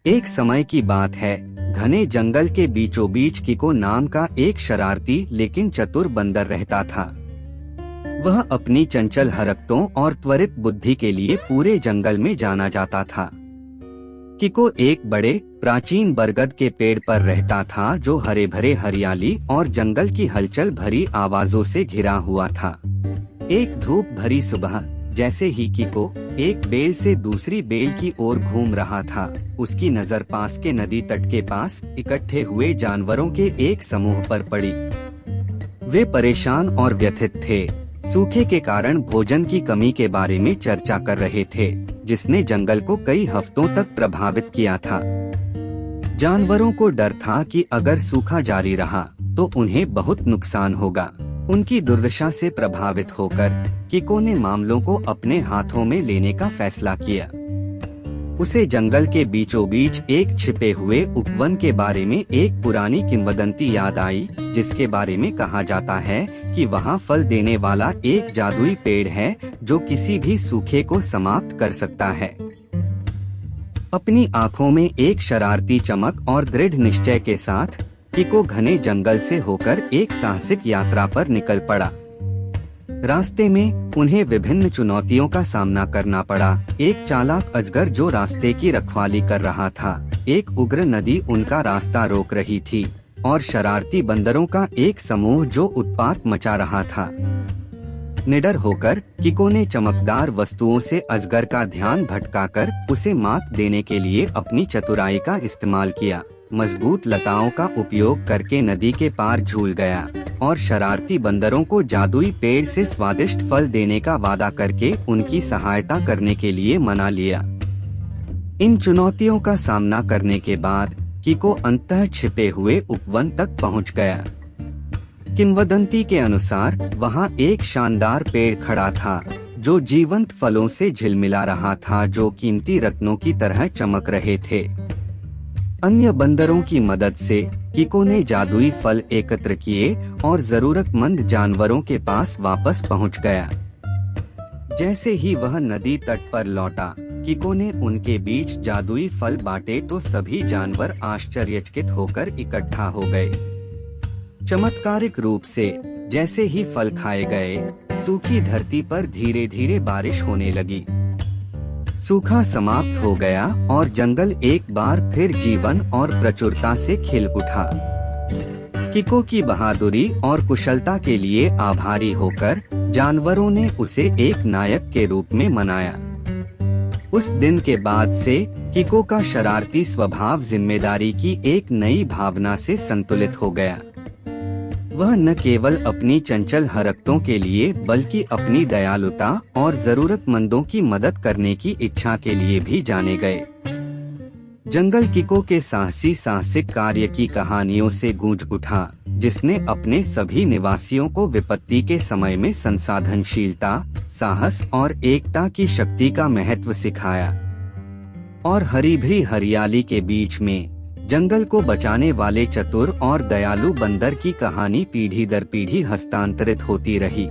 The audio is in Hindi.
एक समय की बात है, घने जंगल के बीचों बीच किको नाम का एक शरारती लेकिन चतुर बंदर रहता था। वह अपनी चंचल हरकतों और त्वरित बुद्धि के लिए पूरे जंगल में जाना जाता था। किको एक बड़े प्राचीन बरगद के पेड़ पर रहता था, जो हरे भरे हरियाली और जंगल की हलचल भरी आवाजों से घिरा हुआ था। एक धूप भरी सुबह, जैसे ही किको एक बेल से दूसरी बेल की ओर घूम रहा था, उसकी नजर पास के नदी तट के पास इकट्ठे हुए जानवरों के एक समूह पर पड़ी। वे परेशान और व्यथित थे, सूखे के कारण भोजन की कमी के बारे में चर्चा कर रहे थे, जिसने जंगल को कई हफ्तों तक प्रभावित किया था। जानवरों को डर था कि अगर सूखा जारी रहा तो उन्हें बहुत नुकसान होगा। उनकी दुर्दशा से प्रभावित होकर किको ने मामलों को अपने हाथों में लेने का फैसला किया। उसे जंगल के बीचों बीच एक छिपे हुए उपवन के बारे में एक पुरानी किंवदंती याद आई, जिसके बारे में कहा जाता है कि वहां फल देने वाला एक जादुई पेड़ है जो किसी भी सूखे को समाप्त कर सकता है। अपनी आंखों में एक शरारती चमक और दृढ़ निश्चय के साथ किको घने जंगल से होकर एक साहसिक यात्रा पर निकल पड़ा। रास्ते में उन्हें विभिन्न चुनौतियों का सामना करना पड़ा। एक चालाक अजगर जो रास्ते की रखवाली कर रहा था, एक उग्र नदी उनका रास्ता रोक रही थी, और शरारती बंदरों का एक समूह जो उत्पात मचा रहा था। निडर होकर किको ने चमकदार वस्तुओं से अजगर का ध्यान भटकाकर उसे मात देने के लिए अपनी चतुराई का इस्तेमाल किया। मजबूत लताओं का उपयोग करके नदी के पार झूल गया और शरारती बंदरों को जादुई पेड़ से स्वादिष्ट फल देने का वादा करके उनकी सहायता करने के लिए मना लिया। इन चुनौतियों का सामना करने के बाद किको अंततः छिपे हुए उपवन तक पहुंच गया। किंवदंती के अनुसार वहां एक शानदार पेड़ खड़ा था जो जीवंत फलों से झिलमिला रहा था, जो कीमती रत्नों की तरह चमक रहे थे। अन्य बंदरों की मदद से किको ने जादुई फल एकत्र किए और जरूरतमंद जानवरों के पास वापस पहुंच गया। जैसे ही वह नदी तट पर लौटा, किको ने उनके बीच जादुई फल बांटे तो सभी जानवर आश्चर्यचकित होकर इकट्ठा हो गए। चमत्कारिक रूप से जैसे ही फल खाए गए, सूखी धरती पर धीरे धीरे बारिश होने लगी। सूखा समाप्त हो गया और जंगल एक बार फिर जीवन और प्रचुरता से खिल उठा। किको की बहादुरी और कुशलता के लिए आभारी होकर जानवरों ने उसे एक नायक के रूप में मनाया। उस दिन के बाद से किको का शरारती स्वभाव जिम्मेदारी की एक नई भावना से संतुलित हो गया। वह न केवल अपनी चंचल हरकतों के लिए बल्कि अपनी दयालुता और जरूरतमंदों की मदद करने की इच्छा के लिए भी जाने गए। जंगल किको के साहसिक कार्य की कहानियों से गूंज उठा, जिसने अपने सभी निवासियों को विपत्ति के समय में संसाधनशीलता, साहस और एकता की शक्ति का महत्व सिखाया। और हरी भरी हरियाली के बीच में जंगल को बचाने वाले चतुर और दयालु बंदर की कहानी पीढ़ी दर पीढ़ी हस्तांतरित होती रही।